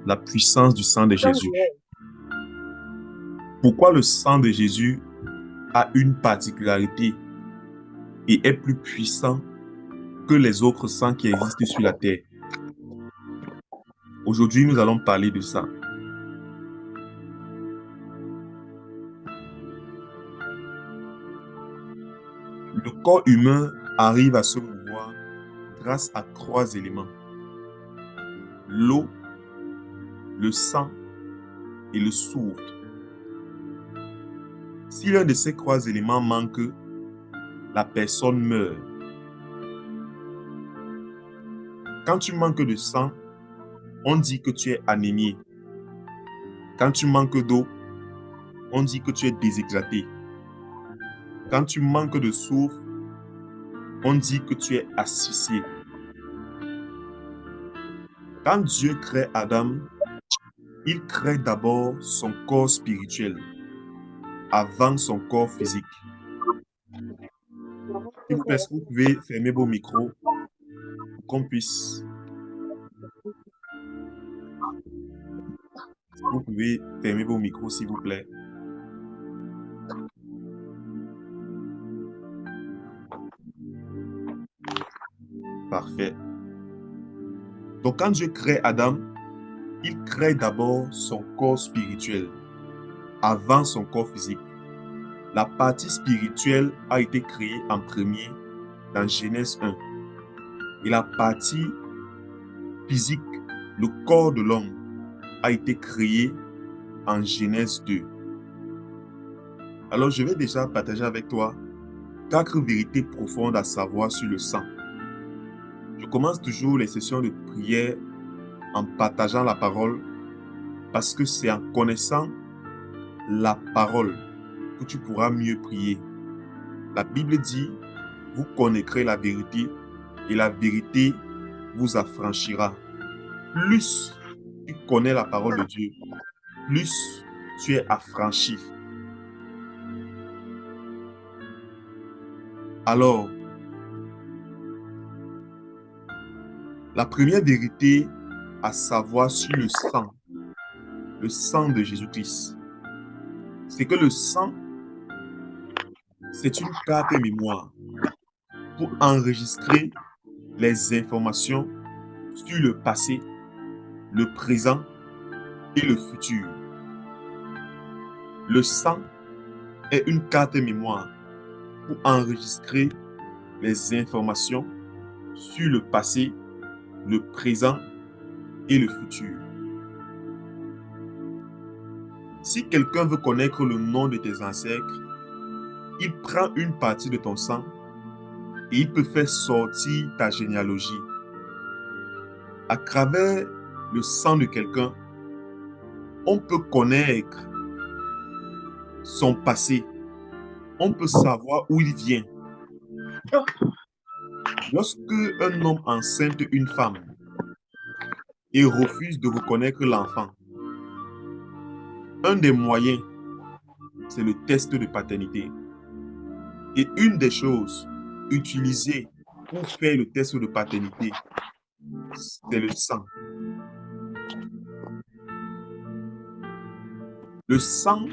La puissance du sang de Jésus. Pourquoi le sang de Jésus a une particularité et est plus puissant que les autres sangs qui existent sur la terre? Aujourd'hui, nous allons parler de ça. Le corps humain arrive à se mouvoir grâce à trois éléments: l'eau, le sang et le souffle. Si l'un de ces trois éléments manque, la personne meurt. Quand tu manques de sang, on dit que tu es anémié. Quand tu manques d'eau, on dit que tu es déshydraté. Quand tu manques de souffle, on dit que tu es asphyxié. Quand Dieu crée Adam, il crée d'abord son corps spirituel avant son corps physique. S'il vous plaît, est-ce que vous pouvez fermer vos micros pour qu'on puisse... Vous pouvez fermer vos micros, s'il vous plaît. Parfait. Donc, quand Dieu crée Adam, il crée d'abord son corps spirituel avant son corps physique. La partie spirituelle a été créée en premier dans Genèse 1. Et la partie physique, le corps de l'homme, a été créé en Genèse 2. Alors, je vais déjà partager avec toi 4 vérités profondes à savoir sur le sang. Je commence toujours les sessions de prière en partageant la parole parce que c'est en connaissant la parole que tu pourras mieux prier. La Bible dit, vous connaîtrez la vérité et la vérité vous affranchira. Plus tu connais la parole de Dieu, plus tu es affranchi. Alors, la première vérité à savoir sur le sang de Jésus-Christ, c'est que le sang, c'est une carte mémoire pour enregistrer les informations sur le passé, le présent et le futur. Le sang est une carte mémoire pour enregistrer les informations sur le passé, le présent et le futur. Si quelqu'un veut connaître le nom de tes ancêtres, il prend une partie de ton sang et il peut faire sortir ta généalogie. À travers le sang de quelqu'un, on peut connaître son passé. On peut savoir où il vient. Lorsque un homme enceinte une femme et refuse de reconnaître l'enfant, un des moyens, c'est le test de paternité. Et une des choses utilisées pour faire le test de paternité, c'est le sang. Le sang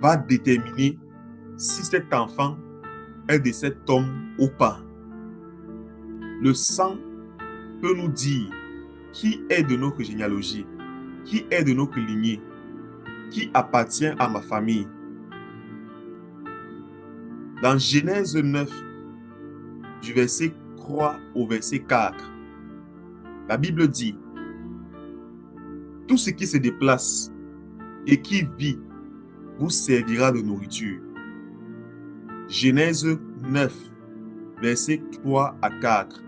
va déterminer si cet enfant est de cet homme ou pas. Le sang peut nous dire qui est de notre généalogie, qui est de notre lignée, qui appartient à ma famille. Dans Genèse 9, du verset 3 au verset 4, la Bible dit: tout ce qui se déplace et qui vit vous servira de nourriture. Genèse 9, verset 3 à 4,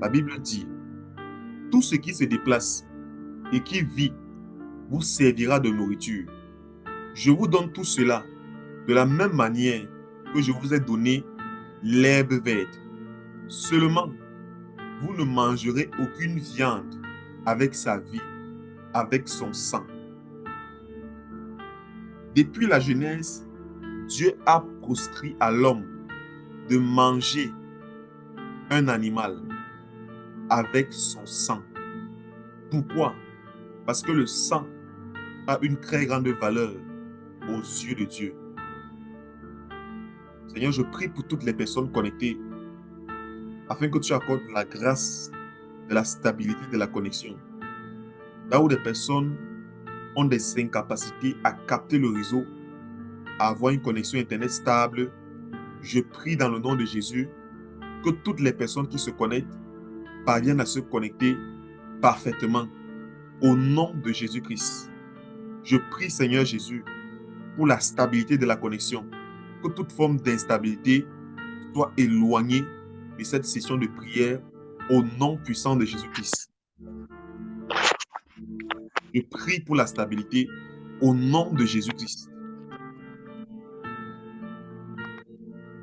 la Bible dit: tout ce qui se déplace et qui vit vous servira de nourriture. Je vous donne tout cela de la même manière que je vous ai donné l'herbe verte. Seulement, vous ne mangerez aucune viande avec sa vie, avec son sang. Depuis la Genèse, Dieu a proscrit à l'homme de manger un animal avec son sang. Pourquoi? Parce que le sang a une très grande valeur aux yeux de Dieu. Seigneur, je prie pour toutes les personnes connectées afin que tu accordes la grâce de la stabilité de la connexion. Là où des personnes ont des incapacités à capter le réseau, à avoir une connexion Internet stable, je prie dans le nom de Jésus que toutes les personnes qui se connectent parviennent à se connecter parfaitement au nom de Jésus-Christ. Je prie, Seigneur Jésus, pour la stabilité de la connexion, que toute forme d'instabilité soit éloignée de cette session de prière au nom puissant de Jésus-Christ. Je prie pour la stabilité au nom de Jésus-Christ.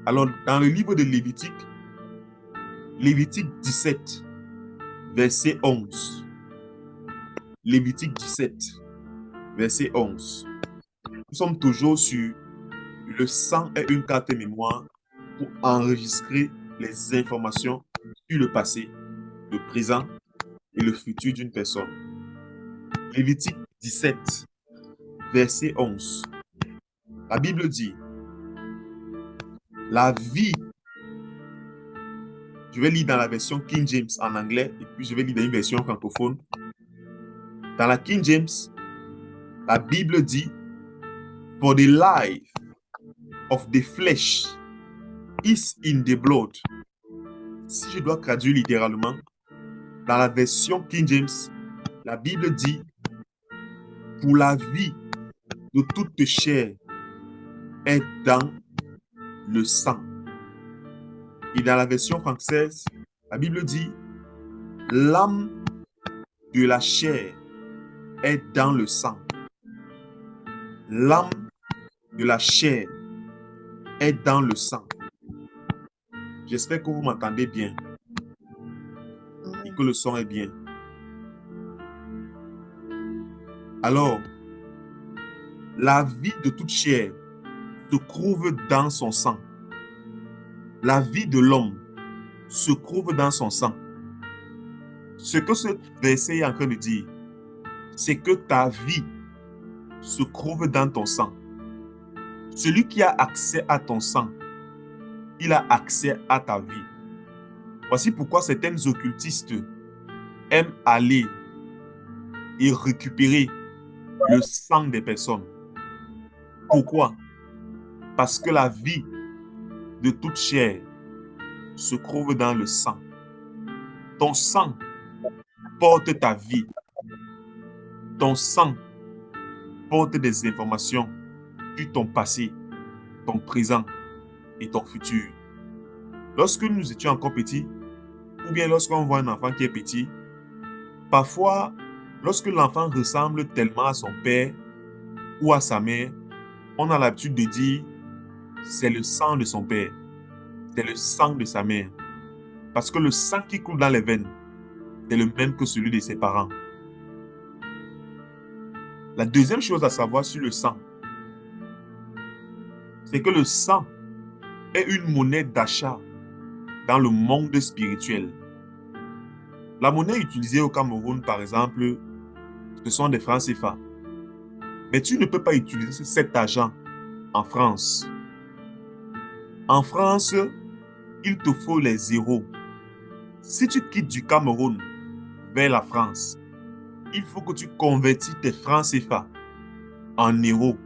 Alors, dans le livre de Lévitique, Lévitique 17, verset 11. Lévitique 17, verset 11. Nous sommes toujours sur le sang est une carte mémoire pour enregistrer les informations sur le passé, le présent et le futur d'une personne. Lévitique 17, verset 11. La Bible dit, la vie, je vais lire dans la version King James en anglais et puis je vais lire dans une version francophone. Dans la King James, la Bible dit, for the life of the flesh is in the blood. Si je dois traduire littéralement, dans la version King James, la Bible dit, pour la vie de toute chair est dans le sang. Et dans la version française, la Bible dit, l'âme de la chair est dans le sang. L'âme de la chair est dans le sang. J'espère que vous m'entendez bien et que le son est bien. Alors, la vie de toute chair se trouve dans son sang. La vie de l'homme se trouve dans son sang. Ce que ce verset est en train de dire, c'est que ta vie se trouve dans ton sang. Celui qui a accès à ton sang, il a accès à ta vie. Voici pourquoi certains occultistes aiment aller et récupérer le sang des personnes. Pourquoi? Parce que la vie de toute chair se trouve dans le sang. Ton sang porte ta vie. Ton sang porte des informations sur ton passé, ton présent et ton futur. Lorsque nous étions encore petits, ou bien lorsqu'on voit un enfant qui est petit, parfois, lorsque l'enfant ressemble tellement à son père ou à sa mère, on a l'habitude de dire c'est le sang de son père, c'est le sang de sa mère. Parce que le sang qui coule dans les veines, c'est le même que celui de ses parents. La deuxième chose à savoir sur le sang, c'est que le sang est une monnaie d'achat dans le monde spirituel. La monnaie utilisée au Cameroun, par exemple, ce sont des francs CFA. Mais tu ne peux pas utiliser cet argent en France. En France, il te faut les zéros. Si tu quittes du Cameroun vers la France, il faut que tu convertis tes francs CFA en euros.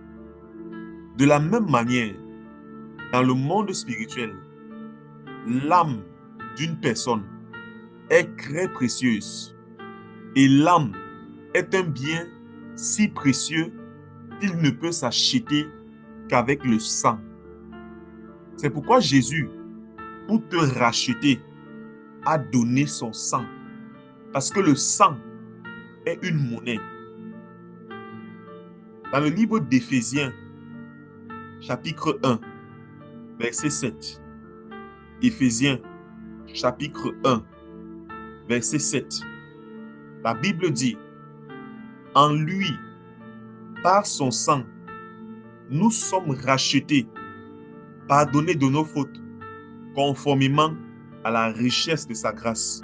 De la même manière, dans le monde spirituel, l'âme d'une personne est très précieuse. Et l'âme est un bien si précieux qu'il ne peut s'acheter qu'avec le sang. C'est pourquoi Jésus, pour te racheter, a donné son sang. Parce que le sang est une monnaie. Dans le livre d'Éphésiens, chapitre 1, verset 7. Éphésiens, chapitre 1, verset 7. La Bible dit, en lui, par son sang, nous sommes rachetés, pardonnés de nos fautes, conformément à la richesse de sa grâce.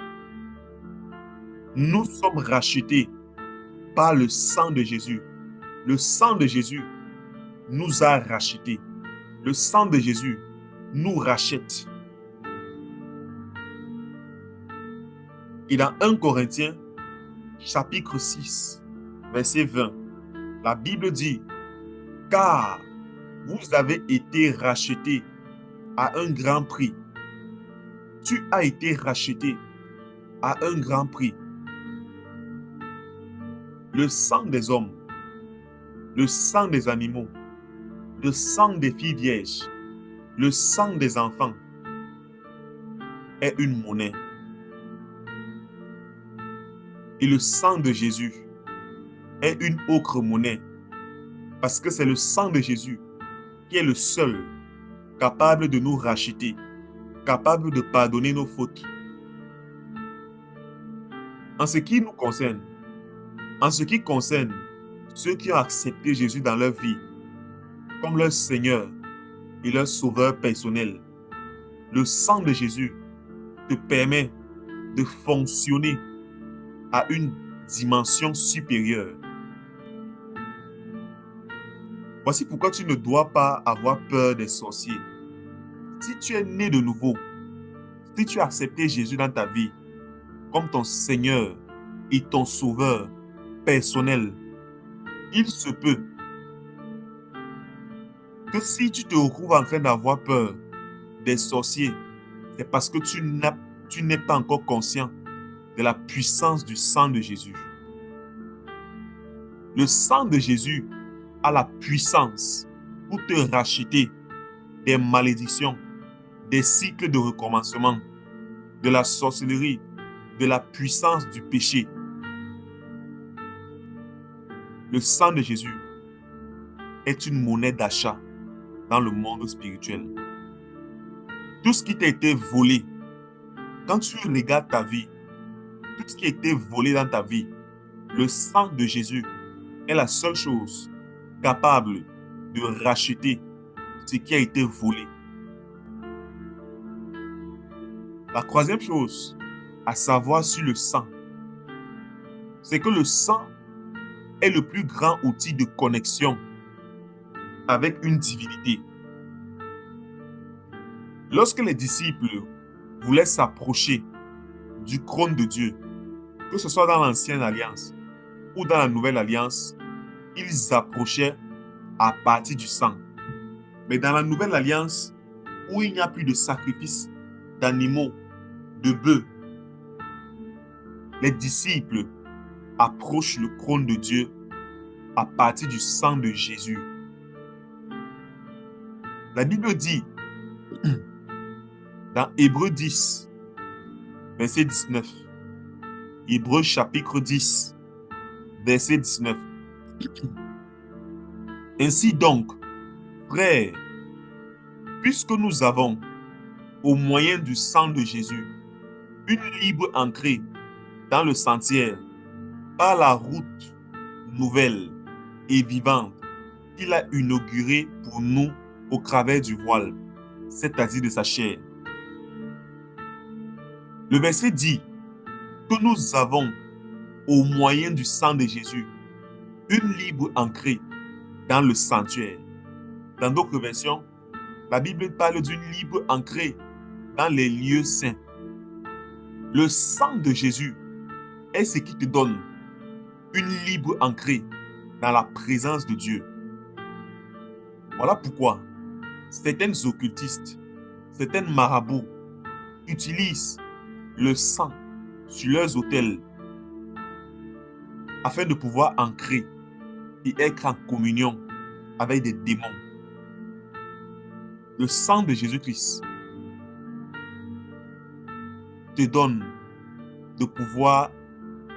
Nous sommes rachetés, par le sang de Jésus. Le sang de Jésus nous a rachetés. Le sang de Jésus nous rachète. Et dans 1 Corinthiens, chapitre 6, verset 20, la Bible dit, « Car vous avez été rachetés à un grand prix. » Tu as été racheté à un grand prix. Le sang des hommes, le sang des animaux, le sang des filles vierges, le sang des enfants est une monnaie. Et le sang de Jésus est une autre monnaie. Parce que c'est le sang de Jésus qui est le seul capable de nous racheter, capable de pardonner nos fautes. En ce qui nous concerne, en ce qui concerne ceux qui ont accepté Jésus dans leur vie comme leur Seigneur et leur Sauveur personnel, le sang de Jésus te permet de fonctionner à une dimension supérieure. Voici pourquoi tu ne dois pas avoir peur des sorciers. Si tu es né de nouveau, si tu as accepté Jésus dans ta vie comme ton Seigneur et ton Sauveur personnel, il se peut que si tu te retrouves en train d'avoir peur des sorciers, c'est parce que tu n'es pas encore conscient de la puissance du sang de Jésus. Le sang de Jésus a la puissance pour te racheter des malédictions, des cycles de recommencement, de la sorcellerie, de la puissance du péché. Le sang de Jésus est une monnaie d'achat dans le monde spirituel. Tout ce qui t'a été volé, quand tu regardes ta vie, tout ce qui a été volé dans ta vie, le sang de Jésus est la seule chose capable de racheter ce qui a été volé. La troisième chose à savoir sur le sang, c'est que le sang est le plus grand outil de connexion avec une divinité. Lorsque les disciples voulaient s'approcher du trône de Dieu, que ce soit dans l'ancienne alliance ou dans la nouvelle alliance, ils approchaient à partir du sang. Mais dans la nouvelle alliance, où il n'y a plus de sacrifice d'animaux, de bœufs, les disciples approchent le trône de Dieu à partir du sang de Jésus. La Bible dit dans Hébreux 10, verset 19, Hébreux chapitre 10, verset 19. Ainsi donc, frères, puisque nous avons, au moyen du sang de Jésus, une libre entrée dans le sanctuaire par la route nouvelle et vivante qu'il a inaugurée pour nous au travers du voile, c'est-à-dire de sa chair. Le verset dit que nous avons, au moyen du sang de Jésus, une libre entrée dans le sanctuaire. Dans d'autres versions, la Bible parle d'une libre entrée dans les lieux saints. Le sang de Jésus est ce qui te donne une libre entrée dans la présence de Dieu. Voilà pourquoi certains occultistes, certains marabouts utilisent le sang sur leurs autels afin de pouvoir entrer et être en communion avec des démons. Le sang de Jésus-Christ te donne de pouvoir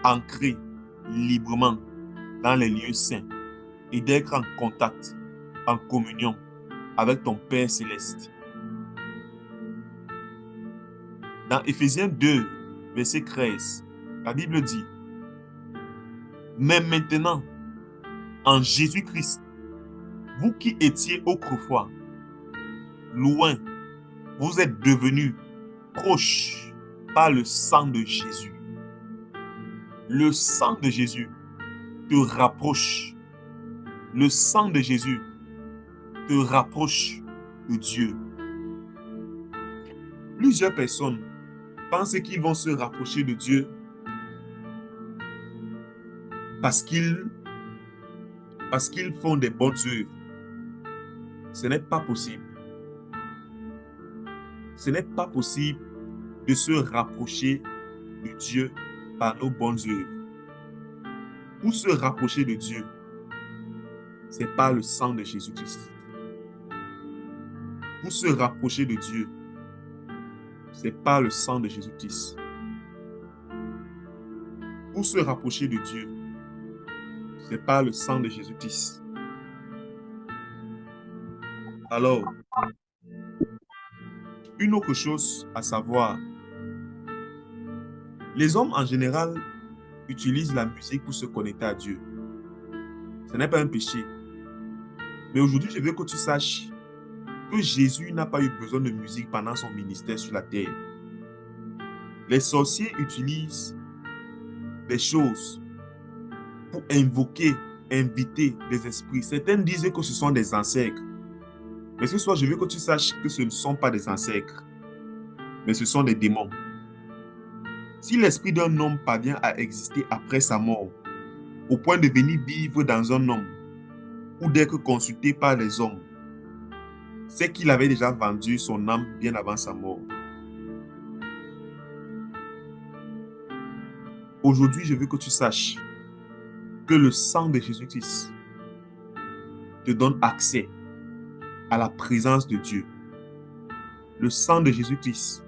entrer librement dans les lieux saints et d'être en contact, en communion avec ton Père céleste. Dans Éphésiens 2, verset 13, la Bible dit: mais maintenant, en Jésus-Christ, vous qui étiez autrefois loin, vous êtes devenus proches par le sang de Jésus. Le sang de Jésus te rapproche. Le sang de Jésus te rapproche de Dieu. Plusieurs personnes pensent qu'ils vont se rapprocher de Dieu parce qu'ils font des bonnes œuvres. Ce n'est pas possible. Ce n'est pas possible de se rapprocher de Dieu par nos bonnes œuvres. Pour se rapprocher de Dieu, c'est par le sang de Jésus-Christ. Pour se rapprocher de Dieu, c'est par le sang de Jésus-Christ. Pour se rapprocher de Dieu, c'est par le sang de Jésus-Christ. Alors, une autre chose à savoir, les hommes en général utilisent la musique pour se connecter à Dieu. Ce n'est pas un péché. Mais aujourd'hui, je veux que tu saches que Jésus n'a pas eu besoin de musique pendant son ministère sur la terre. Les sorciers utilisent des choses pour invoquer, inviter des esprits. Certains disent que ce sont des ancêtres. Mais ce soir, je veux que tu saches que ce ne sont pas des ancêtres, mais ce sont des démons. Si l'esprit d'un homme parvient à exister après sa mort, au point de venir vivre dans un homme, ou d'être consulté par les hommes, c'est qu'il avait déjà vendu son âme bien avant sa mort. Aujourd'hui, je veux que tu saches que le sang de Jésus-Christ te donne accès à la présence de Dieu. Le sang de Jésus-Christ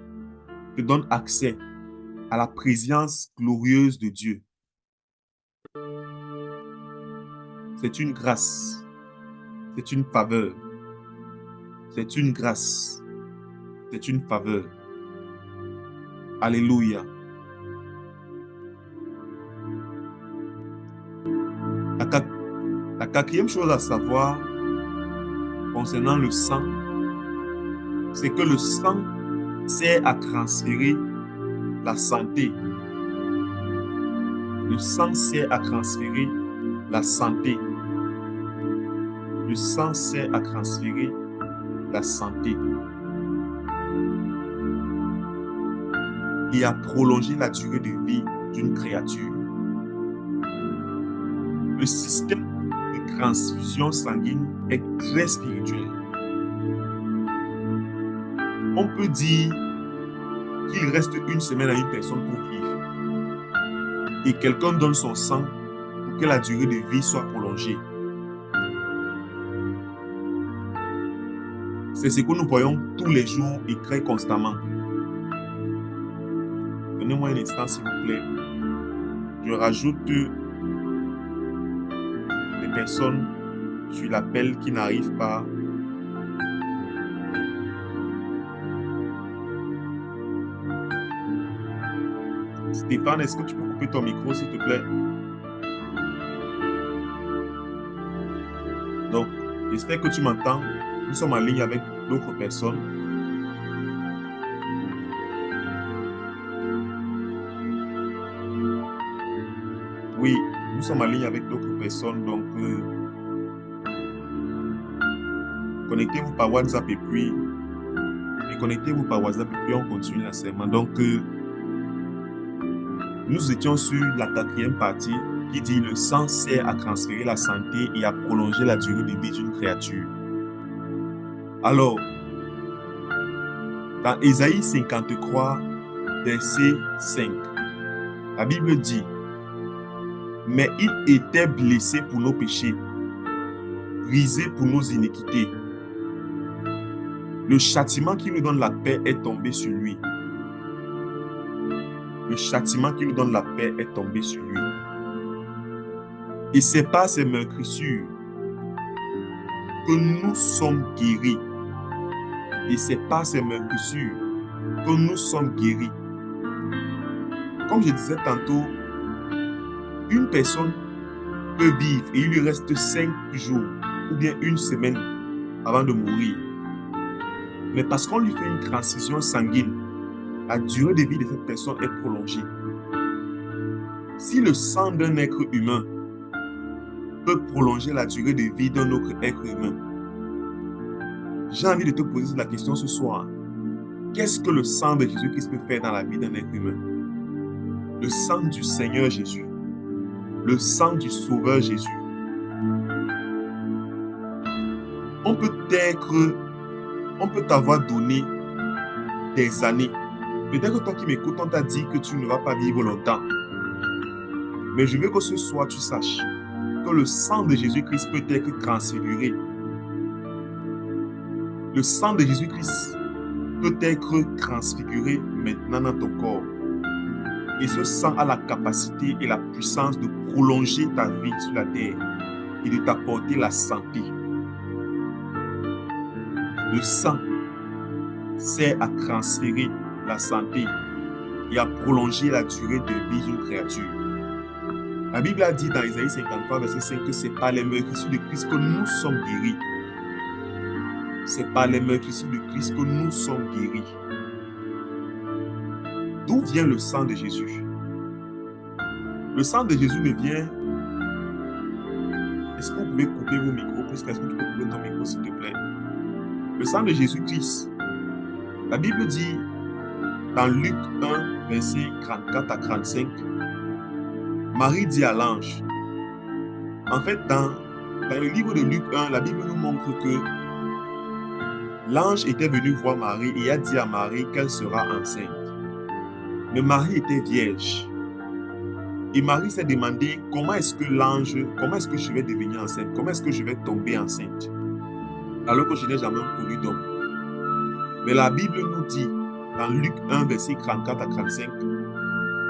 te donne accès à la présence glorieuse de Dieu. C'est une grâce, c'est une faveur, c'est une grâce, c'est une faveur. Alléluia. La quatrième chose à savoir concernant le sang, c'est que le sang sert à transférer la santé. Le sang sert à transférer la santé. Le sang sert à transférer la santé et à prolonger la durée de vie d'une créature. Le système de transfusion sanguine est très spirituel. On peut dire qu'il reste une semaine à une personne pour vivre et quelqu'un donne son sang pour que la durée de vie soit prolongée. C'est ce que nous voyons tous les jours et très constamment. Donnez-moi un instant, s'il vous plaît. Je rajoute des personnes sur l'appel qui n'arrivent pas. Stéphane, est-ce que tu peux couper ton micro, s'il te plaît? Donc, j'espère que tu m'entends. Nous sommes en ligne avec d'autres personnes. Oui, nous sommes en ligne avec d'autres personnes. Donc, connectez-vous par WhatsApp et puis on continue la sermon. Donc, nous étions sur la quatrième partie qui dit le sang sert à transférer la santé et à prolonger la durée de vie d'une créature. Alors, dans Ésaïe 53, verset 5, la Bible dit: mais il était blessé pour nos péchés, brisé pour nos iniquités. Le châtiment qui nous donne la paix est tombé sur lui. Le châtiment qui nous donne la paix est tombé sur lui. Et c'est par ces meurtrissures que nous sommes guéris. Et c'est par ces meurtrissures que nous sommes guéris. Comme je disais tantôt, une personne peut vivre et il lui reste 5 jours ou bien une semaine avant de mourir. Mais parce qu'on lui fait une transfusion sanguine, la durée de vie de cette personne est prolongée. Si le sang d'un être humain peut prolonger la durée de vie d'un autre être humain. J'ai envie de te poser la question ce soir. Qu'est-ce que le sang de Jésus-Christ peut faire dans la vie d'un être humain? Le sang du Seigneur Jésus. Le sang du Sauveur Jésus. On peut t'avoir donné des années. Peut-être que toi qui m'écoutes, on t'a dit que tu ne vas pas vivre longtemps. Mais je veux que ce soir, tu saches que le sang de Jésus-Christ peut être transfiguré. Le sang de Jésus-Christ peut être transfiguré maintenant dans ton corps. Et ce sang a la capacité et la puissance de prolonger ta vie sur la terre et de t'apporter la santé. Le sang sert à transférer la santé et à prolonger la durée de vie d'une créature. La Bible a dit dans Isaïe 53, verset 5, que c'est par les meurtrissures de Christ que nous sommes guéris. C'est par les meurtrissures de Christ que nous sommes guéris. D'où vient le sang de Jésus? Le sang de Jésus ne vient... Est-ce que vous pouvez couper vos micros? Est-ce que tu peux couper ton micro, s'il te plaît? Le sang de Jésus-Christ. La Bible dit dans Luc 1, verset 34 à 35, Marie dit à l'ange. En fait, dans le livre de Luc 1, la Bible nous montre que l'ange était venu voir Marie et a dit à Marie qu'elle sera enceinte. Mais Marie était vierge. Et Marie s'est demandé comment est-ce que je vais devenir enceinte? Comment est-ce que je vais tomber enceinte? Alors que je n'ai jamais connu d'homme. Mais la Bible nous dit, dans Luc 1, verset 34 à 35,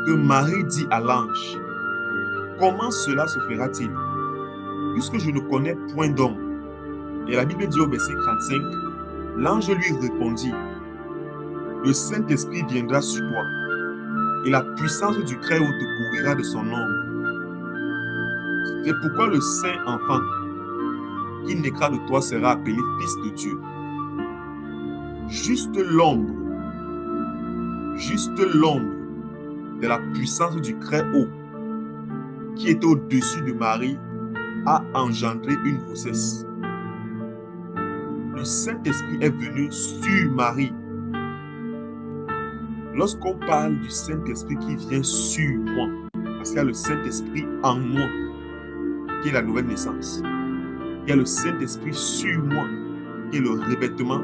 que Marie dit à l'ange, comment cela se fera-t-il? Puisque je ne connais point d'homme. Et la Bible dit au verset 35, l'ange lui répondit, le Saint-Esprit viendra sur toi, et la puissance du Très-Haut te couvrira de son ombre. C'est pourquoi le Saint enfant qui naîtra de toi sera appelé Fils de Dieu. Juste l'ombre de la puissance du Très-Haut qui était au-dessus de Marie a engendré une grossesse. Le Saint-Esprit est venu sur Marie. Lorsqu'on parle du Saint-Esprit qui vient sur moi, parce qu'il y a le Saint-Esprit en moi, qui est la nouvelle naissance. Il y a le Saint-Esprit sur moi, qui est le revêtement.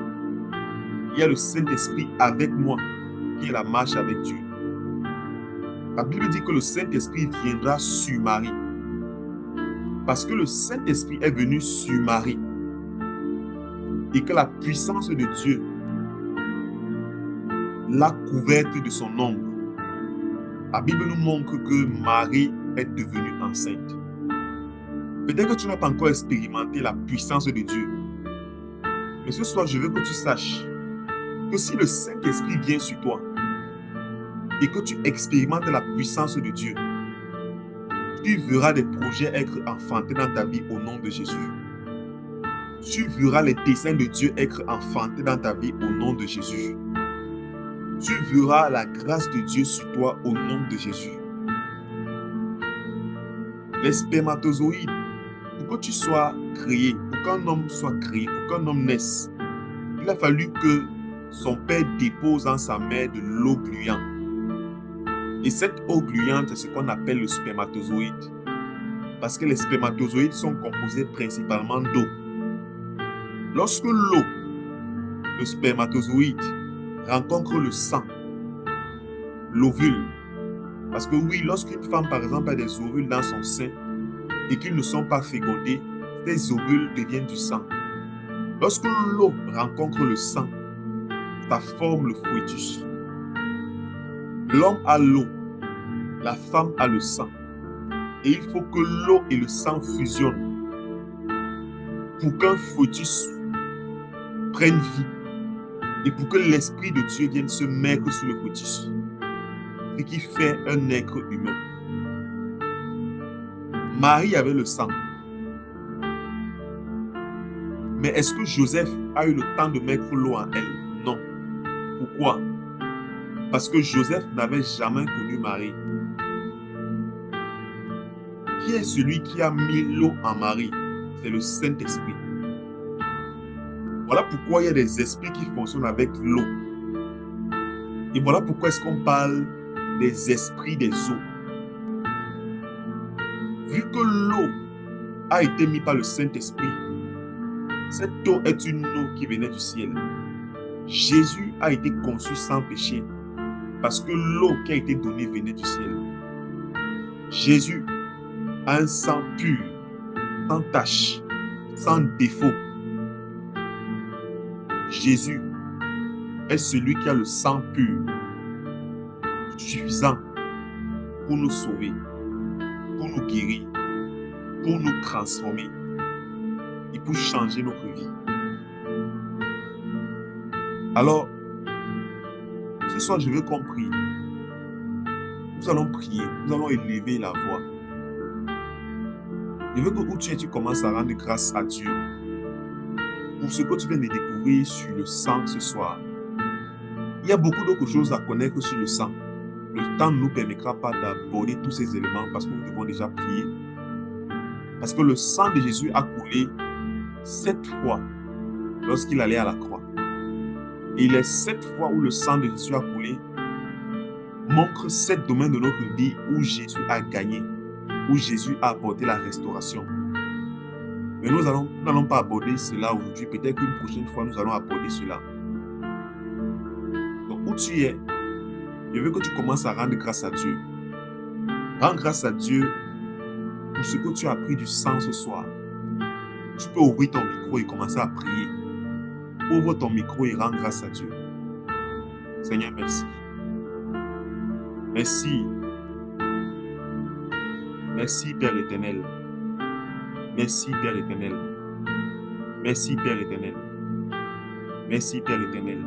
Il y a le Saint-Esprit avec moi, qui est la marche avec Dieu. La Bible dit que le Saint-Esprit viendra sur Marie. Parce que le Saint-Esprit est venu sur Marie. Et que la puissance de Dieu l'a couverte de son ombre. La Bible nous montre que Marie est devenue enceinte. Peut-être que tu n'as pas encore expérimenté la puissance de Dieu. Mais ce soir, je veux que tu saches que si le Saint-Esprit vient sur toi et que tu expérimentes la puissance de Dieu, tu verras des projets être enfantés dans ta vie au nom de Jésus. Tu verras les desseins de Dieu être enfantés dans ta vie au nom de Jésus. Tu verras la grâce de Dieu sur toi au nom de Jésus. Les spermatozoïdes, pour que tu sois créé, pour qu'un homme soit créé, pour qu'un homme naisse, il a fallu que son père dépose en sa mère de l'eau gluante. Et cette eau gluante, c'est ce qu'on appelle le spermatozoïde. Parce que les spermatozoïdes sont composés principalement d'eau. Lorsque l'eau, le spermatozoïde, rencontre le sang, l'ovule, parce que oui, lorsqu'une femme, par exemple, a des ovules dans son sein et qu'ils ne sont pas fécondés, ces ovules deviennent du sang. Lorsque l'eau rencontre le sang, ça forme le fœtus. L'homme a l'eau, la femme a le sang. Et il faut que l'eau et le sang fusionnent pour qu'un fœtus prenne vie et pour que l'Esprit de Dieu vienne se mettre sur le fœtus. Ce qui fait un être humain. Marie avait le sang. Mais est-ce que Joseph a eu le temps de mettre l'eau en elle? Non. Pourquoi? Parce que Joseph n'avait jamais connu Marie. qui est celui qui a mis l'eau en Marie? C'est le Saint-Esprit. Voilà pourquoi il y a des esprits qui fonctionnent avec l'eau. Et voilà pourquoi est-ce qu'on parle des esprits des eaux. Vu que l'eau a été mise par le Saint-Esprit, cette eau est une eau qui venait du ciel. Jésus a été conçu sans péché parce que l'eau qui a été donnée venait du ciel. Jésus a un sang pur, sans tache, sans défaut. Jésus est celui qui a le sang pur, suffisant pour nous sauver, pour nous guérir, pour nous transformer et pour changer notre vie. Alors, ce soir, je veux qu'on prie. Nous allons prier, nous allons élever la voix. Je veux que où tu es, tu commences à rendre grâce à Dieu pour ce que tu viens de découvrir sur le sang ce soir. Il y a beaucoup d'autres choses à connaître sur le sang. Le temps ne nous permettra pas d'aborder tous ces éléments parce que nous devons déjà prier. Parce que le sang de Jésus a coulé 7 fois lorsqu'il allait à la croix. Et les 7 fois où le sang de Jésus a coulé montrent 7 domaines de notre vie où Jésus a gagné, où Jésus a apporté la restauration. Mais nous n'allons pas aborder cela aujourd'hui. Peut-être qu'une prochaine fois, nous allons aborder cela. Donc, où tu es, je veux que tu commences à rendre grâce à Dieu. Rends grâce à Dieu pour ce que tu as appris du sang ce soir. Tu peux ouvrir ton micro et commencer à prier. Ouvre ton micro et rends grâce à Dieu. Seigneur, merci. Merci. Merci, Père éternel. Merci, Père éternel. Merci, Père éternel. Merci, Père éternel.